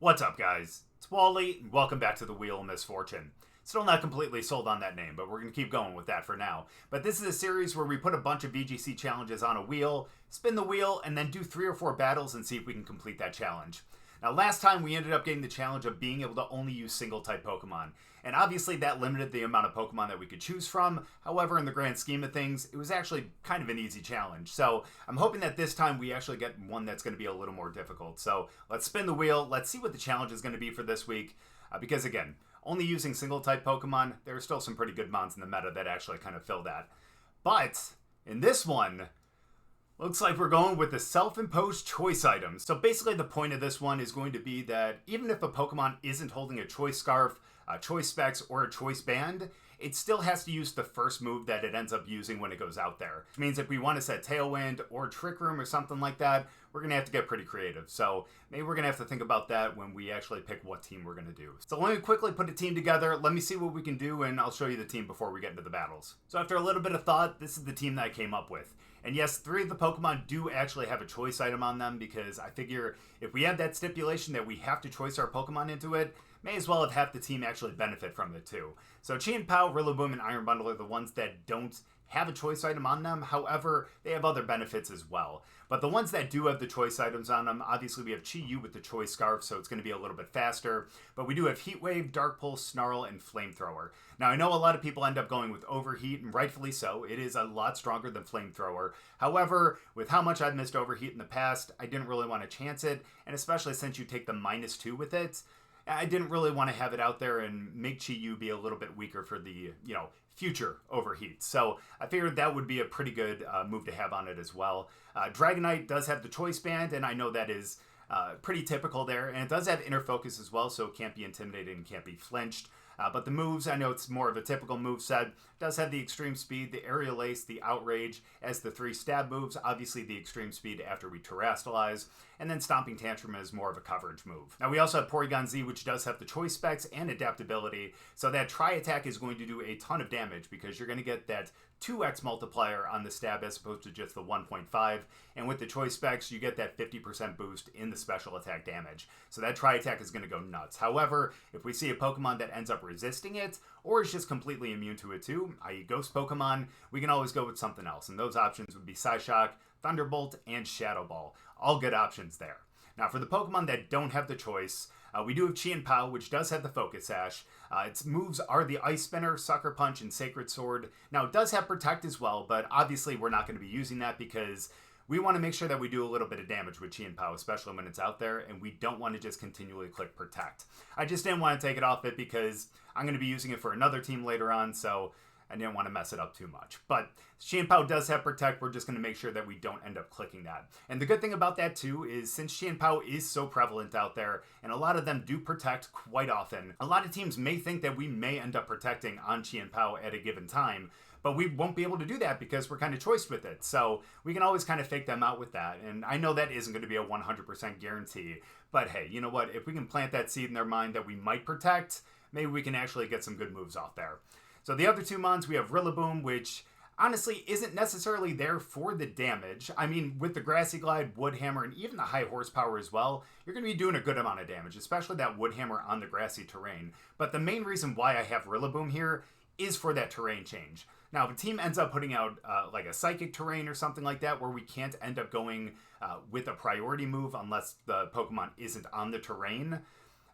What's up, guys? It's Wally, and welcome back to the Wheel of Misfortune. Still not completely sold on that name, but we're going to keep going with that for now. But this is a series where we put a bunch of VGC challenges on a wheel, spin the wheel, and then do 3 or 4 battles and see if we can complete that challenge. Now, last time we ended up getting the challenge of being able to only use single-type Pokemon. And obviously that limited the amount of Pokemon that we could choose from. However, in the grand scheme of things, it was actually kind of an easy challenge. So I'm hoping that this time we actually get one that's going to be a little more difficult. So let's spin the wheel. Let's see what the challenge is going to be for this week. Because again, only using single-type Pokemon, there are still some pretty good mons in the meta that actually kind of fill that. But in this one, looks like we're going with the self-imposed choice items. So basically the point of this one is going to be that even if a Pokemon isn't holding a choice scarf, a choice specs, or a choice band, it still has to use the first move that it ends up using when it goes out there. Which means if we want to set Tailwind or Trick Room or something like that, we're going to have to get pretty creative. So maybe we're going to have to think about that when we actually pick what team we're going to do. So let me quickly put a team together. Let me see what we can do, and I'll show you the team before we get into the battles. So after a little bit of thought, this is the team that I came up with. And yes, 3 of the Pokemon do actually have a choice item on them because I figure if we have that stipulation that we have to choice our Pokemon into it, may as well have half the team actually benefit from it too. So Chien-Pao, Rillaboom, and Iron Bundle are the ones that don't have a choice item on them. However, they have other benefits as well. But the ones that do have the choice items on them, obviously we have Chi-Yu with the choice scarf, so it's going to be a little bit faster. But we do have Heat Wave, Dark Pulse, Snarl, and Flamethrower. Now I know a lot of people end up going with Overheat, and rightfully so. It is a lot stronger than Flamethrower. However, with how much I've missed Overheat in the past, I didn't really want to chance it. And especially since you take the -2 with it, I didn't really want to have it out there and make Chi-Yu be a little bit weaker for the, future Overheat. So I figured that would be a pretty good move to have on it as well. Dragonite does have the Choice Band, and I know that is pretty typical there. And it does have Inner Focus as well, so it can't be intimidated and can't be flinched. But the moves, I know it's more of a typical move set, does have the Extreme Speed, the Aerial Ace, the Outrage as the 3 stab moves, obviously the Extreme Speed after we Terrastalize, and then Stomping Tantrum is more of a coverage move. Now we also have Porygon-Z, which does have the choice specs and adaptability, so that Tri-Attack is going to do a ton of damage because you're going to get that 2x multiplier on the stab as opposed to just the 1.5, and with the choice specs you get that 50% boost in the special attack damage. So that Tri-Attack is going to go nuts. However, if we see a Pokemon that ends up resisting it, or is just completely immune to it too, i.e. Ghost Pokemon, we can always go with something else, and those options would be Psyshock, Thunderbolt, and Shadow Ball. All good options there. Now for the Pokemon that don't have the choice, we do have Chien-Pao, which does have the Focus Sash. Its moves are the Ice Spinner, Sucker Punch, and Sacred Sword. Now it does have Protect as well, but obviously we're not going to be using that because we want to make sure that we do a little bit of damage with Chien-Pao, especially when it's out there, and we don't want to just continually click Protect. I just didn't want to take it off it because I'm going to be using it for another team later on, so I didn't want to mess it up too much. But Chien-Pao does have Protect, we're just going to make sure that we don't end up clicking that. And the good thing about that too is since Chien-Pao is so prevalent out there, and a lot of them do Protect quite often, a lot of teams may think that we may end up protecting on Chien-Pao at a given time, but we won't be able to do that because we're kind of choiced with it. So we can always kind of fake them out with that. And I know that isn't going to be a 100% guarantee, but hey, you know what? If we can plant that seed in their mind that we might protect, maybe we can actually get some good moves off there. So the other 2 mons, we have Rillaboom, which honestly isn't necessarily there for the damage. I mean, with the Grassy Glide, Wood Hammer, and even the high horsepower as well, you're going to be doing a good amount of damage, especially that Wood Hammer on the grassy terrain. But the main reason why I have Rillaboom here is for that terrain change. Now, if a team ends up putting out like a Psychic terrain or something like that, where we can't end up going with a priority move unless the Pokemon isn't on the terrain,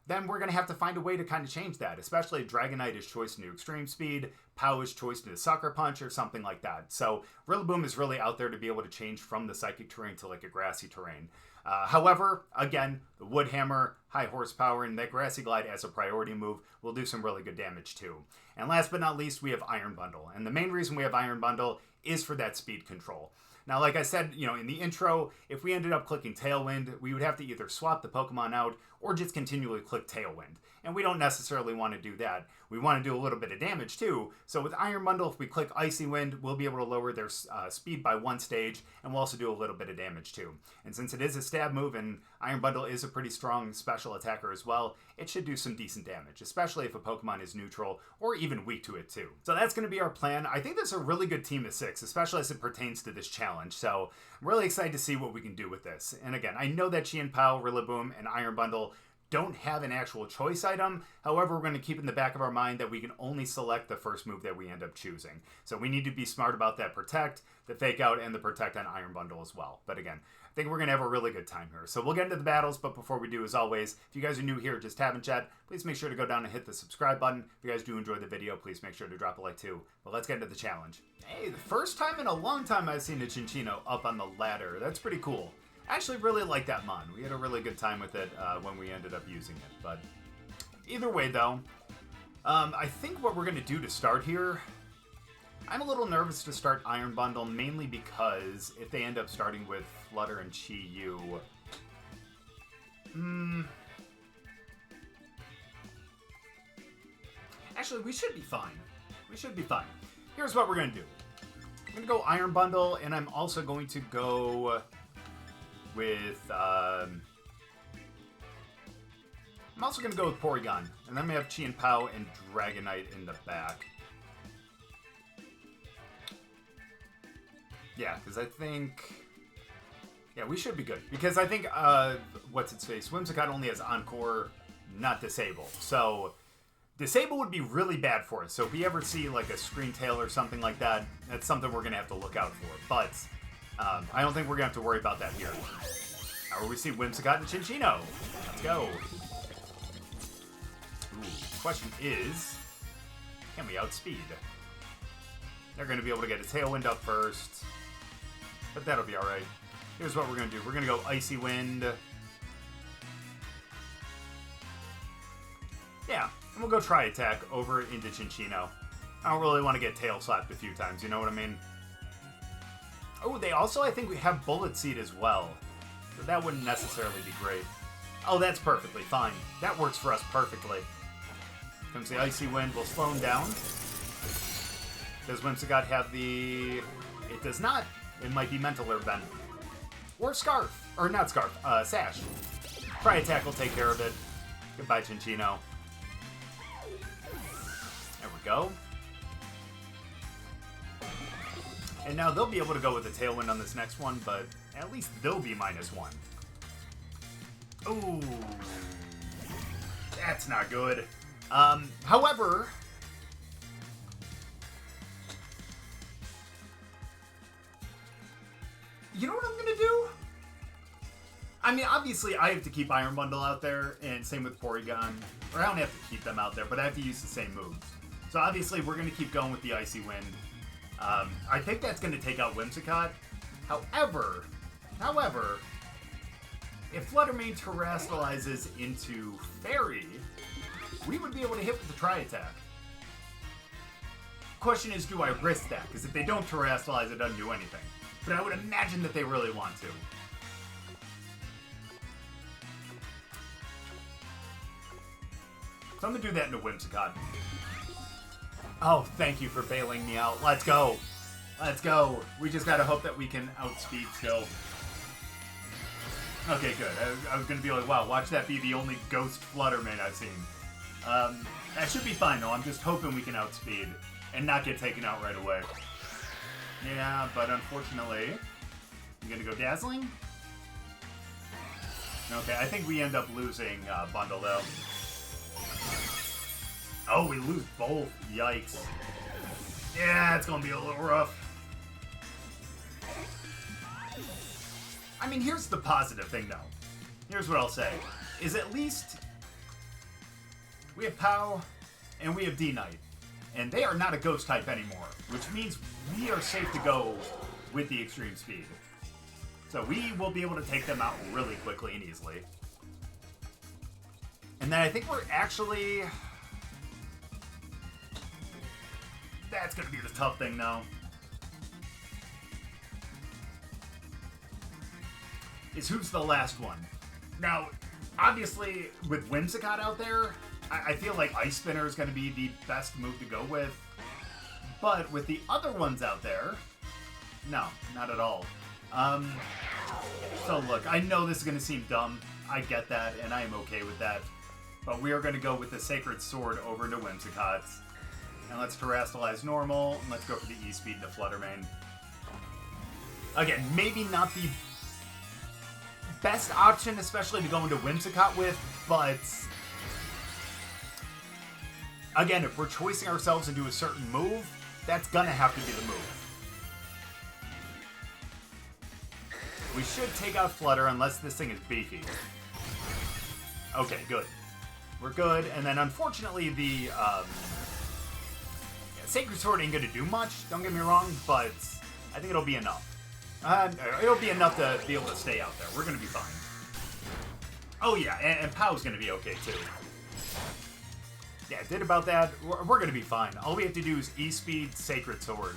then we're going to have to find a way to kind of change that, especially if Dragonite is choiced into Extreme Speed, Pao is choiced into Sucker Punch, or something like that. So Rillaboom is really out there to be able to change from the Psychic terrain to like a grassy terrain. However, again, the Wood Hammer, high horsepower, and that Grassy Glide as a priority move will do some really good damage too. And last but not least, we have Iron Bundle. And the main reason we have Iron Bundle is for that speed control. Now, like I said, in the intro, if we ended up clicking Tailwind, we would have to either swap the Pokemon out or just continually click Tailwind. And we don't necessarily want to do that. We want to do a little bit of damage too. So with Iron Bundle, if we click Icy Wind, we'll be able to lower their speed by 1 stage, and we'll also do a little bit of damage too. And since it is a stab move and Iron Bundle is a pretty strong special attacker as well, it should do some decent damage, especially if a Pokemon is neutral or even weak to it too. So that's going to be our plan. I think that's a really good team of 6, especially as it pertains to this challenge. So I'm really excited to see what we can do with this. And again, I know that Chien-Pao, Rillaboom, and Iron Bundle don't have an actual choice item. However, we're going to keep in the back of our mind that we can only select the first move that we end up choosing. So we need to be smart about that Protect, the Fake Out, and the Protect on Iron Bundle as well. But again, I think we're going to have a really good time here. So we'll get into the battles, but before we do, as always, if you guys are new here, just haven't chat, please make sure to go down and hit the subscribe button. If you guys do enjoy the video, please make sure to drop a like too. But let's get into the challenge. Hey, the first time in a long time I've seen a Chinchino up on the ladder. That's pretty cool. I actually really like that mon. We had a really good time with it when we ended up using it. But either way, though, I think what we're going to do to start here, I'm a little nervous to start Iron Bundle, mainly because if they end up starting with Flutter and Chi-Yu, actually, we should be fine. We should be fine. Here's what we're going to do. I'm going to go Iron Bundle, and I'm also going to go with, I'm also going to go with Porygon, and then we have Chien-Pao and Dragonite in the back. Yeah, because I think, yeah, we should be good. Because I think, what's-its-face, Whimsicott only has Encore, not Disable. So, Disable would be really bad for us. So if we ever see, like, a Screen Tail or something like that, that's something we're going to have to look out for. But I don't think we're going to have to worry about that here. Now we see Whimsicott and Chinchino. Let's go. Ooh, question is, can we outspeed? They're going to be able to get a Tailwind up first, but that'll be alright. Here's what we're going to do. We're going to go Icy Wind. Yeah, and we'll go Tri-Attack over into Chinchino. I don't really want to get Tail Slapped a few times, you know what I mean? Oh, they also, I think, we have Bullet Seed as well. So that wouldn't necessarily be great. Oh, that's perfectly fine. That works for us perfectly. Comes the Icy Wind. We'll slow him down. Does Whimsicott have the... It does not. It might be Mental Herb then. Or Scarf. Or not Scarf. Sash. Tri-Attack will take care of it. Goodbye, Chinchino. There we go. And now they'll be able to go with the Tailwind on this next one, but at least they'll be -1. Ooh. That's not good. However... You know what I'm going to do? I mean, obviously, I have to keep Iron Bundle out there, and same with Porygon. Or I don't have to keep them out there, but I have to use the same moves. So obviously, we're going to keep going with the Icy Wind. I think that's going to take out Whimsicott. However, if Fluttermane terrestrializes into Fairy, we would be able to hit with the Tri-Attack. Question is, do I risk that? Because if they don't terrestrialize, it doesn't do anything. But I would imagine that they really want to. So I'm going to do that into Whimsicott. Oh, thank you for bailing me out. Let's go. Let's go. We just got to hope that we can outspeed still. Okay, good. I was going to be like, wow, watch that be the only Ghost Fluttermane I've seen. That should be fine, though. I'm just hoping we can outspeed and not get taken out right away. Yeah, but unfortunately, I'm going to go Dazzling. Okay, I think we end up losing Bundle, though. Oh, we lose both. Yikes. Yeah, it's going to be a little rough. I mean, here's the positive thing, though. Here's what I'll say. Is at least we have Pao and we have D-Knight. And they are not a ghost type anymore, which means we are safe to go with the extreme speed. So we will be able to take them out really quickly and easily. And then I think we're actually... That's going to be the tough thing, though. Is who's the last one? Now, obviously, with Whimsicott out there, I feel like Ice Spinner is going to be the best move to go with. But with the other ones out there, no, not at all. So look, I know this is going to seem dumb. I get that, and I am okay with that. But we are going to go with the Sacred Sword over into Whimsicott. And let's terrestrialize normal, and let's go for the E-Speed to Fluttermane. Again, maybe not the best option, especially to go into Whimsicott with, but again, if we're choicing ourselves to do a certain move, that's gonna have to be the move. We should take out Flutter unless this thing is beefy. Okay, good. We're good, and then unfortunately the Sacred Sword ain't gonna do much, don't get me wrong, but I think it'll be enough. It'll be enough to be able to stay out there. We're gonna be fine. Oh yeah, and Pao's gonna be okay too. Yeah, did about that. We're gonna be fine. All we have to do is E-Speed, Sacred Sword.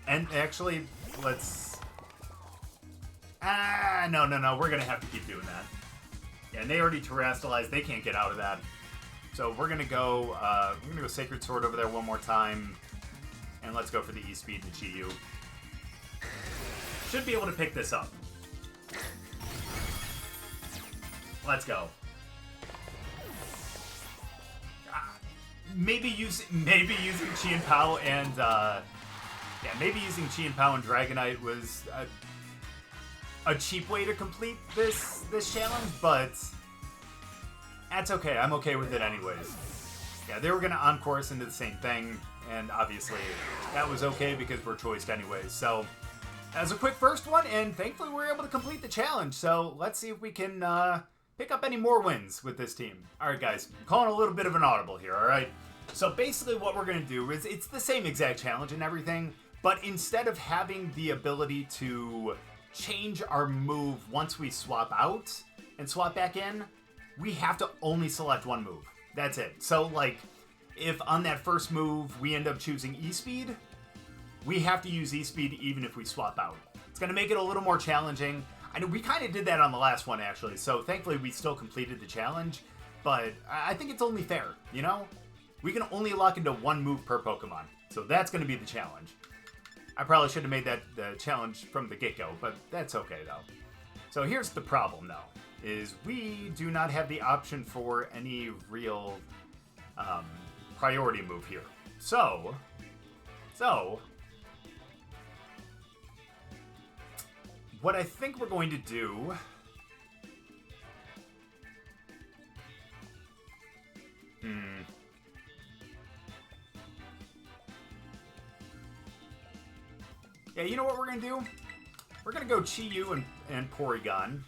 And actually, let's... no. We're gonna have to keep doing that. Yeah, and they already terrestrialized. They can't get out of that. So we're gonna go Sacred Sword over there one more time. And let's go for the E-Speed and Chi-Yu. Should be able to pick this up. Let's go. Maybe using Chien-Pao and maybe using Chien-Pao and Dragonite was a cheap way to complete this challenge, but that's okay. I'm okay with it anyways. Yeah, they were gonna encore us into the same thing, and obviously that was okay because we're choiced anyways. So that was a quick first one, and thankfully we were able to complete the challenge. So let's see if we can pick up any more wins with this team. All right, guys, I'm calling a little bit of an audible here. All right. So basically what we're going to do is it's the same exact challenge and everything, but instead of having the ability to change our move once we swap out and swap back in, we have to only select one move. That's it. So, like, if on that first move we end up choosing E-Speed, we have to use E-Speed even if we swap out. It's going to make it a little more challenging. I know we kind of did that on the last one, actually, so thankfully we still completed the challenge, but I think it's only fair, you know? We can only lock into one move per Pokemon, so that's going to be the challenge. I probably should have made that the challenge from the get-go, but that's okay, though. So here's the problem, though, is we do not have the option for any real priority move here. So, what I think we're going to do... Yeah, you know what we're going to do? We're going to go Chi-Yu and Porygon.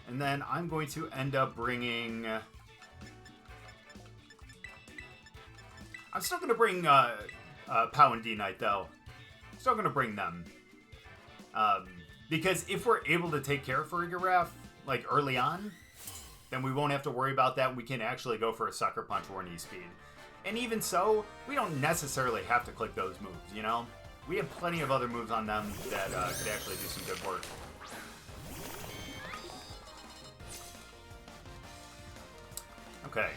And then I'm going to end up bringing... I'm still going to bring Pao and D-Knight, though. Still going to bring them. Because if we're able to take care of Farigiraf, like, early on, then we won't have to worry about that. We can actually go for a Sucker Punch or an E-Speed. And even so, we don't necessarily have to click those moves, you know? We have plenty of other moves on them that could actually do some good work. Okay.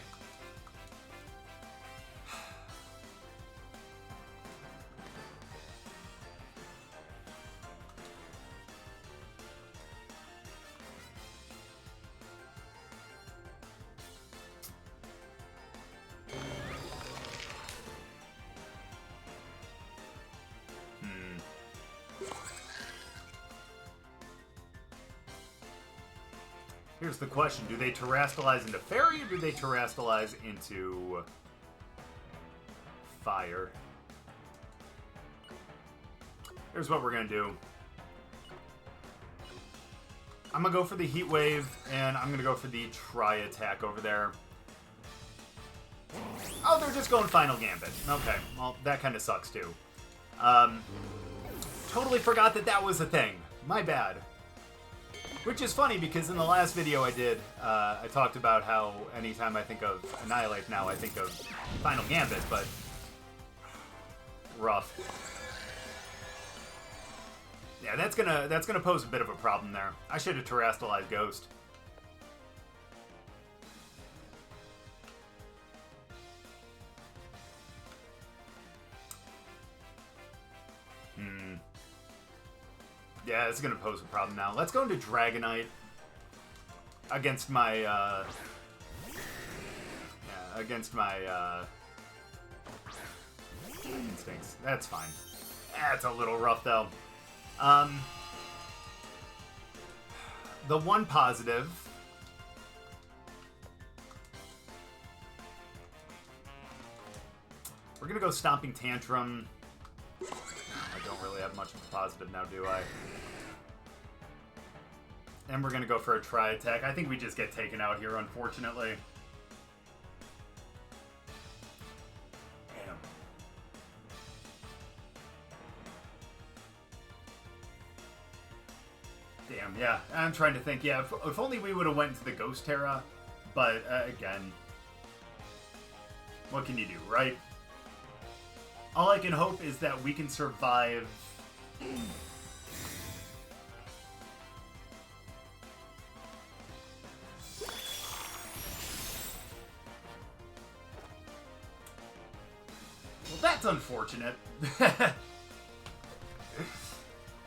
Here's the question. Do they terrestrialize into Fairy, or do they terrestrialize into Fire? Here's what we're going to do. I'm going to go for the Heat Wave, and I'm going to go for the Tri-Attack over there. Oh, they're just going Final Gambit. Okay, well, that kind of sucks, too. Totally forgot that was a thing. My bad. Which is funny, because in the last video I did, I talked about how anytime I think of Annihilate now, I think of Final Gambit, but... rough. Yeah, that's gonna pose a bit of a problem there. I should have terrestrialized Ghost. Yeah, it's gonna pose a problem now. Let's go into Dragonite against my instincts. That's fine. That's a little rough though. The one positive... We're going to go Stomping Tantrum. I don't really have much of a positive now, do I? And we're going to go for a Tri-Attack. I think we just get taken out here, unfortunately. Damn, yeah. I'm trying to think. Yeah, if only we would have went into the Ghost Terra. But, again, what can you do, right? All I can hope is that we can survive... Well, that's unfortunate.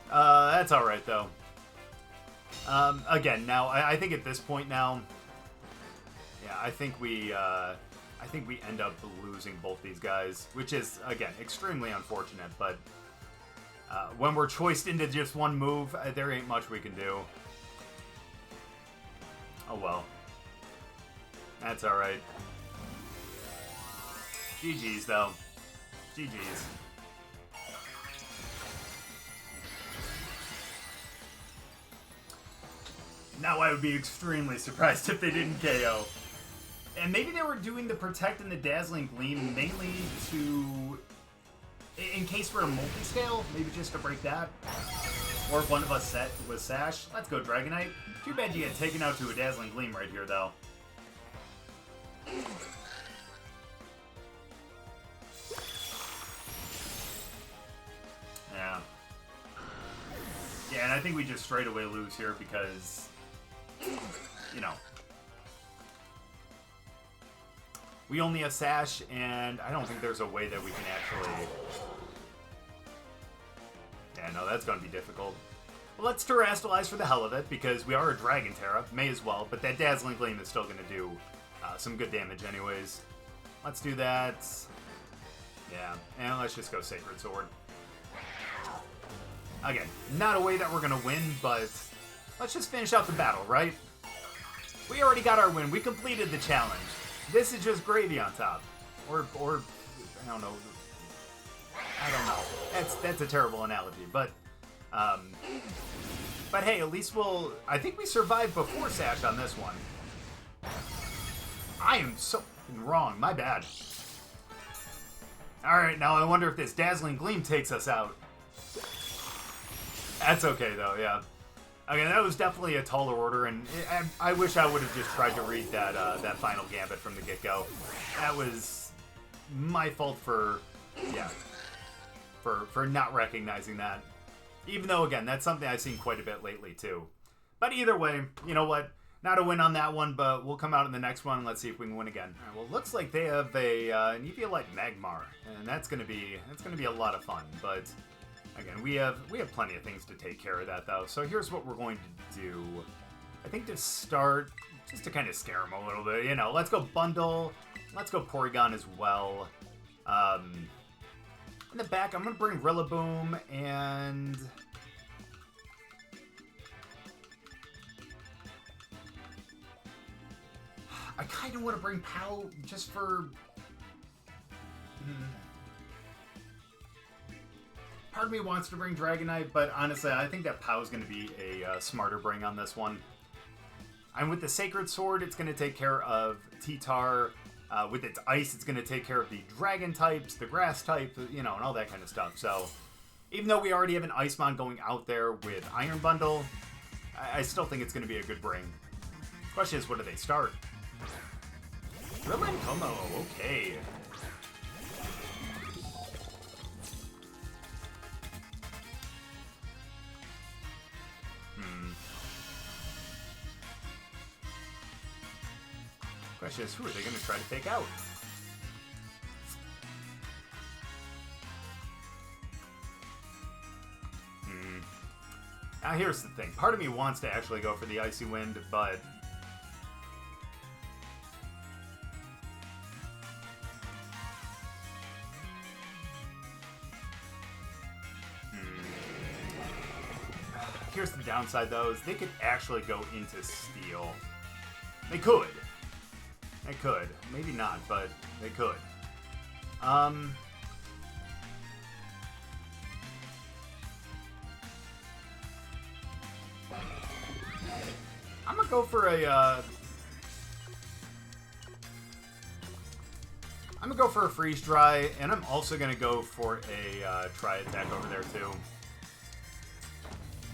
That's alright, though. Again, now, I think at this point now... Yeah, I think we end up losing both these guys, which is, again, extremely unfortunate, but when we're choiced into just one move, there ain't much we can do. Oh well. That's alright. GG's, though. GG's. Now I would be extremely surprised if they didn't KO. And maybe they were doing the Protect and the Dazzling Gleam mainly to... in case we're a multi-scale, maybe just to break that. Or if one of us was Sash. Let's go, Dragonite. Too bad you get taken out to a Dazzling Gleam right here, though. Yeah. Yeah, and I think we just straight away lose here because... you know... we only have Sash, and I don't think there's a way that we can actually... Yeah, no, that's going to be difficult. Well, let's Terrastallize for the hell of it, because we are a Dragon Terra. May as well, but that Dazzling Gleam is still going to do some good damage anyways. Let's do that. Yeah, and let's just go Sacred Sword. Again, not a way that we're going to win, but let's just finish out the battle, right? We already got our win. We completed the challenge. This is just gravy on top. Or I don't know. I don't know. That's a terrible analogy, but hey, at least I think we survived before Sash on this one. I am so wrong. My bad. Alright, now I wonder if this Dazzling Gleam takes us out. That's okay, though, yeah. Okay, that was definitely a taller order, and I wish I would have just tried to read that final gambit from the get-go. That was my fault for not recognizing that. Even though, again, that's something I've seen quite a bit lately, too. But either way, you know what? Not a win on that one, but we'll come out in the next one and let's see if we can win again. All right, well, it looks like they have an Eviolite Magmar, and that's gonna be a lot of fun. But again, we have plenty of things to take care of that, though. So here's what we're going to do. I think to start, just to kind of scare them a little bit, you know, let's go Bundle. Let's go Porygon as well. In the back, I'm going to bring Rillaboom and... I kind of want to bring Pao just for... Part of me wants to bring Dragonite, but honestly, I think that Pao is going to be a smarter bring on this one. And with the Sacred Sword, it's going to take care of T-Tar. With its Ice, it's going to take care of the Dragon types, the Grass type, you know, and all that kind of stuff. So, even though we already have an Icemon going out there with Iron Bundle, I still think it's going to be a good bring. Question is, what do they start? Como, okay. Question is, who are they going to try to take out? Now here's the thing. Part of me wants to actually go for the Icy Wind, but... downside, though, is they could actually go into Steel. They could. They could. Maybe not, but they could. I'm gonna go for a, I'm gonna go for a Freeze Dry, and I'm also gonna go for a Tri-Attack over there, too.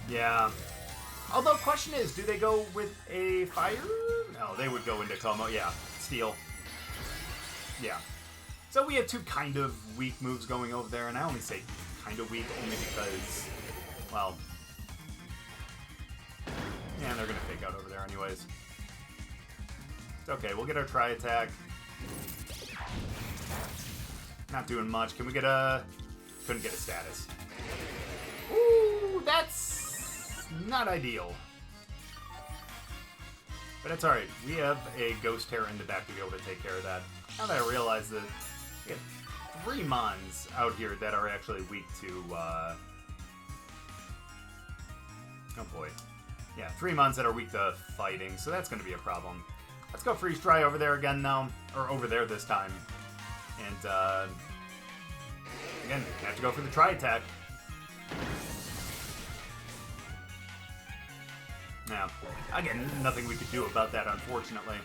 Yeah. Although, question is, do they go with a Fire? No, they would go into Como. Yeah, Steel. Yeah. So we have two kind of weak moves going over there, and I only say kind of weak only because, well, yeah, they're going to fake out over there anyways. It's okay, we'll get our Tri-Attack. Not doing much. Can we get a... Couldn't get a status. Ooh, that's not ideal. But it's alright. We have a Ghost Terror in the back to be able to take care of that. Now that I realize that we have 3 Mons out here that are actually weak to... Oh boy. Yeah, 3 Mons that are weak to fighting, so that's going to be a problem. Let's go Freeze Dry over there again, though. Or over there this time. And, again, have to go for the Tri-Attack. Yeah. Again, nothing we could do about that, unfortunately.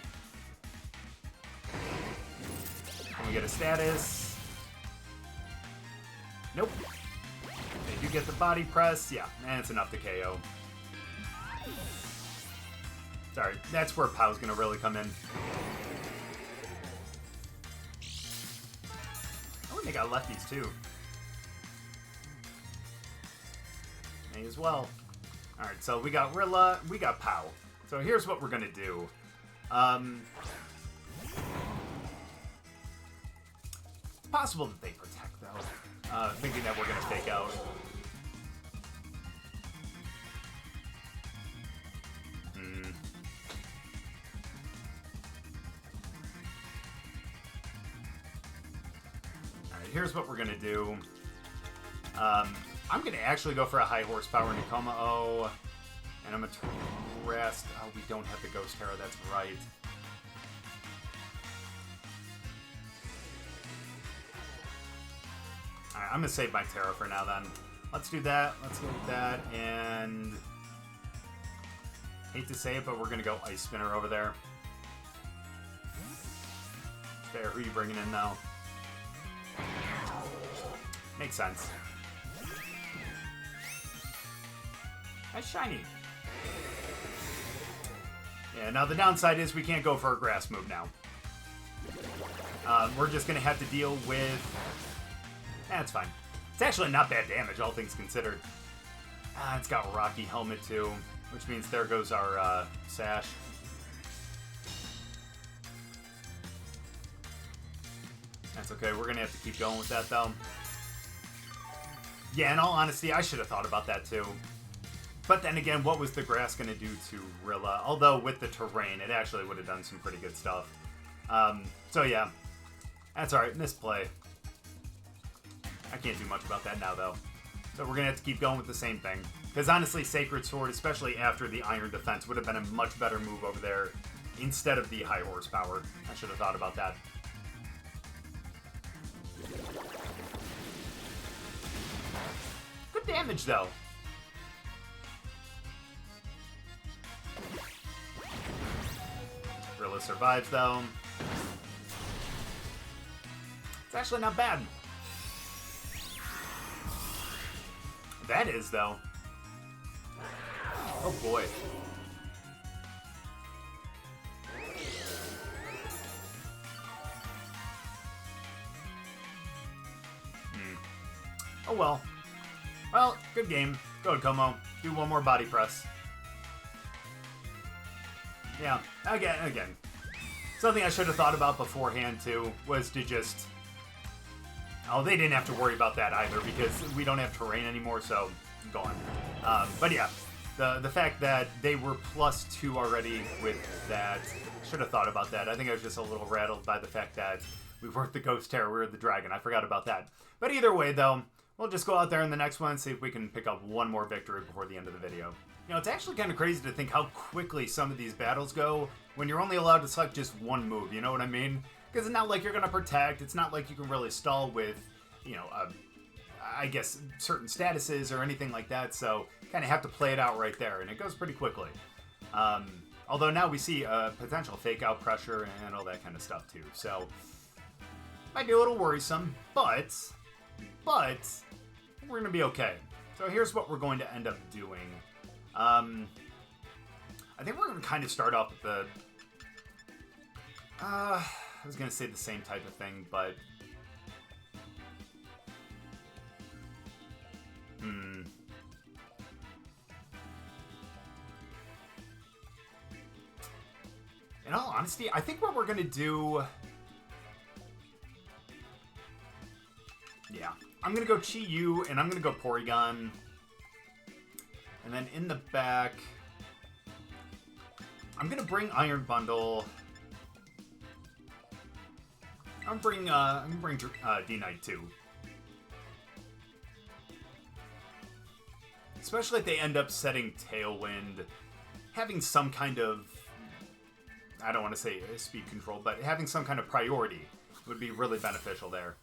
Can we get a status? Nope. They do get the Body Press. Yeah, and it's enough to KO. Sorry, that's where Pao's gonna really come in. Oh, and they got lefties too. May as well. Alright, so we got Rilla, we got Pao. So here's what we're gonna do. Possible that they protect, though. Thinking that we're gonna fake out. Here's what we're gonna do. I'm gonna actually go for a high horsepower Nikoma-O, and I'm gonna rest. Oh, we don't have the Ghost Terror. That's right. Alright, I'm gonna save my Terra for now. Then let's do that. Let's go with that, and hate to say it, but we're gonna go Ice Spinner over there. There, who are you bringing in now? Makes sense. That's shiny. Yeah, now the downside is we can't go for a grass move now. We're just going to have to deal with... That's fine. It's actually not bad damage, all things considered. It's got Rocky Helmet too, which means there goes our Sash. That's okay, we're going to have to keep going with that though. Yeah, in all honesty, I should have thought about that too. But then again, what was the grass going to do to Rilla? Although with the terrain, it actually would have done some pretty good stuff. So yeah, that's alright, misplay. I can't do much about that now though. So we're going to have to keep going with the same thing. Because honestly, Sacred Sword, especially after the Iron Defense, would have been a much better move over there instead of the high horsepower. I should have thought about that. Good damage, though. Rilla survives, though. It's actually not bad. That is, though. Oh, boy. Oh, well. Well, good game. Go ahead, Como. Do one more body press. Yeah, again. Something I should have thought about beforehand, too, was to just... Oh, they didn't have to worry about that either, because we don't have terrain anymore, so go on. But yeah, the fact that they were +2 already with that, should have thought about that. I think I was just a little rattled by the fact that we weren't the Ghost Terror, we were the Dragon. I forgot about that. But either way, though, we'll just go out there in the next one and see if we can pick up one more victory before the end of the video. You know, it's actually kind of crazy to think how quickly some of these battles go when you're only allowed to select just one move, you know what I mean? Because it's not like you're going to protect, it's not like you can really stall with, you know, I guess certain statuses or anything like that, so kind of have to play it out right there, and it goes pretty quickly. Although now we see potential fake out pressure and all that kind of stuff too, so might be a little worrisome, but we're going to be okay. So here's what we're going to end up doing. I think we're going to kind of start off with the... I was going to say the same type of thing, but... In all honesty, I think what we're going to do... Yeah. I'm going to go Chi-Yu, and I'm going to go Porygon. And then in the back... I'm going to bring Iron Bundle. I'm going to bring D-Knight too. Especially if they end up setting Tailwind. Having some kind of... I don't want to say speed control, but having some kind of priority would be really beneficial there.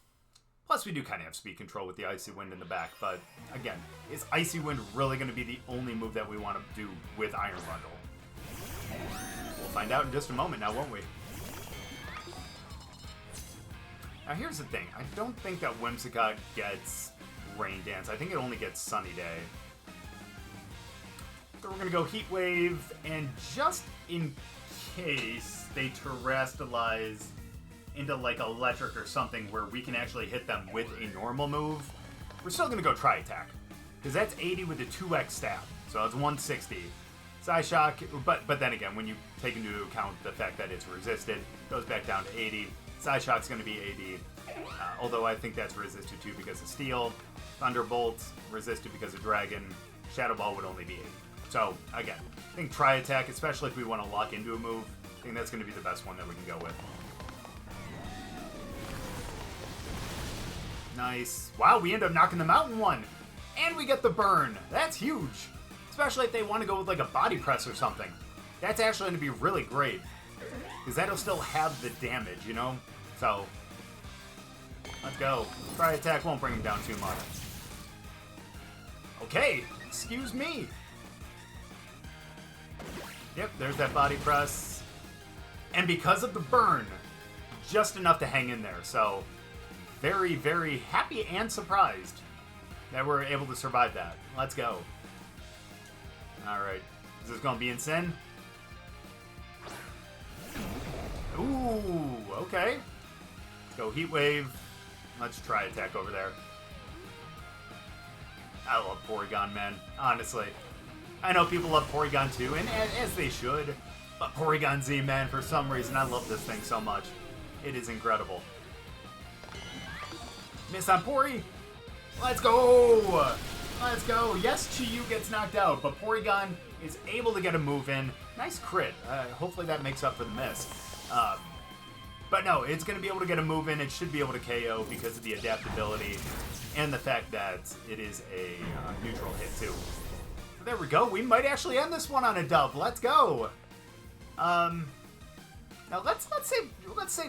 Plus, we do kind of have speed control with the Icy Wind in the back, but again, is Icy Wind really going to be the only move that we want to do with Iron Bundle? We'll find out in just a moment now, won't we? Now, here's the thing. I don't think that Whimsicott gets Rain Dance. I think it only gets Sunny Day. So we're going to go Heat Wave, and just in case they terrestrialize into like electric or something where we can actually hit them with a normal move, we're still going to go Tri-Attack. Because that's 80 with a 2x stab, so that's 160. Psyshock, but then again, when you take into account the fact that it's resisted, it goes back down to 80. Psyshock's going to be 80, although I think that's resisted too because of Steel. Thunderbolt, resisted because of Dragon. Shadow Ball would only be 80. So, again, I think Tri-Attack, especially if we want to lock into a move, I think that's going to be the best one that we can go with. Nice. Wow, we end up knocking them out in one. And we get the burn. That's huge. Especially if they want to go with like a body press or something. That's actually going to be really great. Because that'll still have the damage, you know? So, let's go. Tri-Attack won't bring him down too much. Okay, excuse me. Yep, there's that body press. And because of the burn, just enough to hang in there. So, very, very happy and surprised that we're able to survive that. Let's go. Alright. Is this going to be insane? Ooh, okay. Let's go Heat Wave. Let's Tri-Attack over there. I love Porygon, man. Honestly. I know people love Porygon too, and as they should. But Porygon-Z, man, for some reason, I love this thing so much. It is incredible. Miss on Pori. Let's go! Let's go. Yes, Chi-Yu gets knocked out, but Porygon is able to get a move in. Nice crit. Hopefully that makes up for the miss. But no, it's going to be able to get a move in. It should be able to KO because of the adaptability and the fact that it is a neutral hit too. There we go. We might actually end this one on a dub. Let's go. Now let's say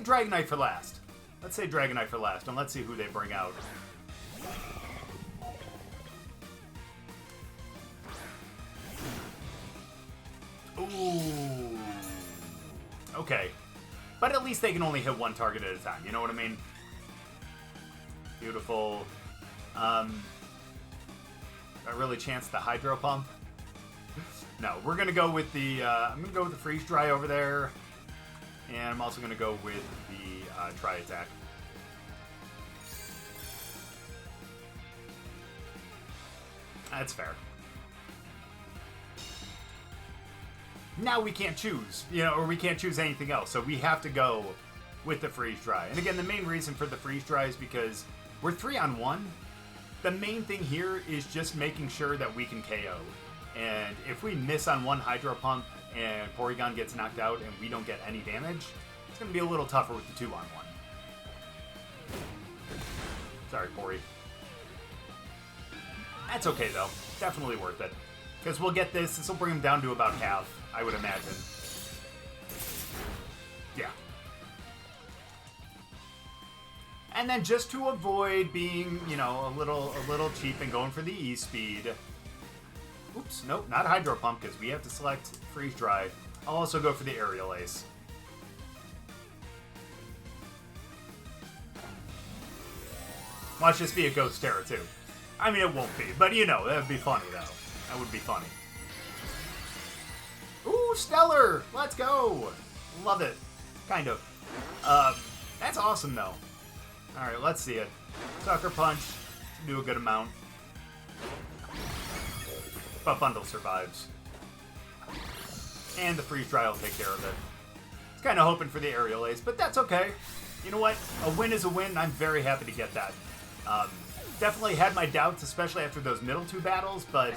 Dragonite for last. Let's say Dragonite for last, and let's see who they bring out. Ooh. Okay. But at least they can only hit one target at a time, you know what I mean? Beautiful. I really chance the Hydro Pump. No, we're gonna go with the I'm gonna go with the Freeze Dry over there. And I'm also gonna go with the Tri-Attack. That's fair. Now we can't choose, you know, or we can't choose anything else. So we have to go with the Freeze Dry. And again, the main reason for the Freeze Dry is because we're 3-on-1. The main thing here is just making sure that we can KO. And if we miss on one Hydro Pump and Porygon gets knocked out and we don't get any damage, it's going to be a little tougher with the 2-on-1. Sorry, Pori. That's okay, though. Definitely worth it. Because we'll get this. This will bring him down to about half, I would imagine. Yeah. And then just to avoid being, you know, a little cheap and going for the E-Speed. Oops, nope, not Hydro Pump, because we have to select Freeze Dry. I'll also go for the Aerial Ace. Watch this be a Ghost Terror, too. I mean, it won't be, but you know, that would be funny, though. That would be funny. Ooh, Stellar! Let's go! Love it. Kind of. That's awesome, though. Alright, let's see it. Sucker Punch. Do a good amount. But Bundle survives. And the Freeze Dry will take care of it. I was kind of hoping for the Aerial Ace, but that's okay. You know what? A win is a win. I'm very happy to get that. Definitely had my doubts, especially after those middle two battles, but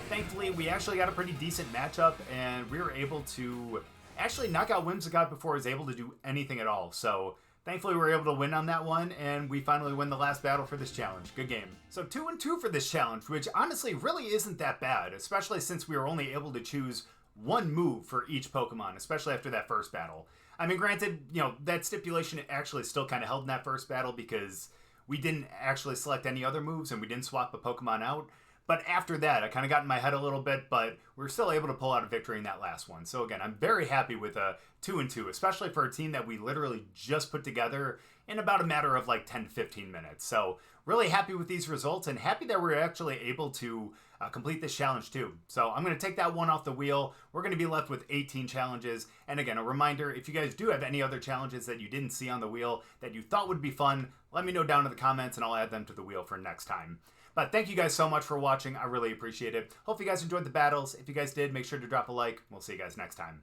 thankfully we actually got a pretty decent matchup, and we were able to actually knock out Whimsicott before I was able to do anything at all. So thankfully we were able to win on that one, and we finally win the last battle for this challenge. Good game. So 2-2 for this challenge, which honestly really isn't that bad, especially since we were only able to choose one move for each Pokemon, especially after that first battle. I mean, granted, you know, that stipulation actually still kind of held in that first battle because we didn't actually select any other moves and we didn't swap a Pokemon out. But after that, I kind of got in my head a little bit, but we were still able to pull out a victory in that last one. So again, I'm very happy with a 2-2, especially for a team that we literally just put together in about a matter of like 10 to 15 minutes. So really happy with these results and happy that we're actually able to complete this challenge too. So I'm going to take that one off the wheel. We're going to be left with 18 challenges. And again, a reminder, if you guys do have any other challenges that you didn't see on the wheel that you thought would be fun, let me know down in the comments and I'll add them to the wheel for next time. But thank you guys so much for watching. I really appreciate it. Hope you guys enjoyed the battles. If you guys did, make sure to drop a like. We'll see you guys next time.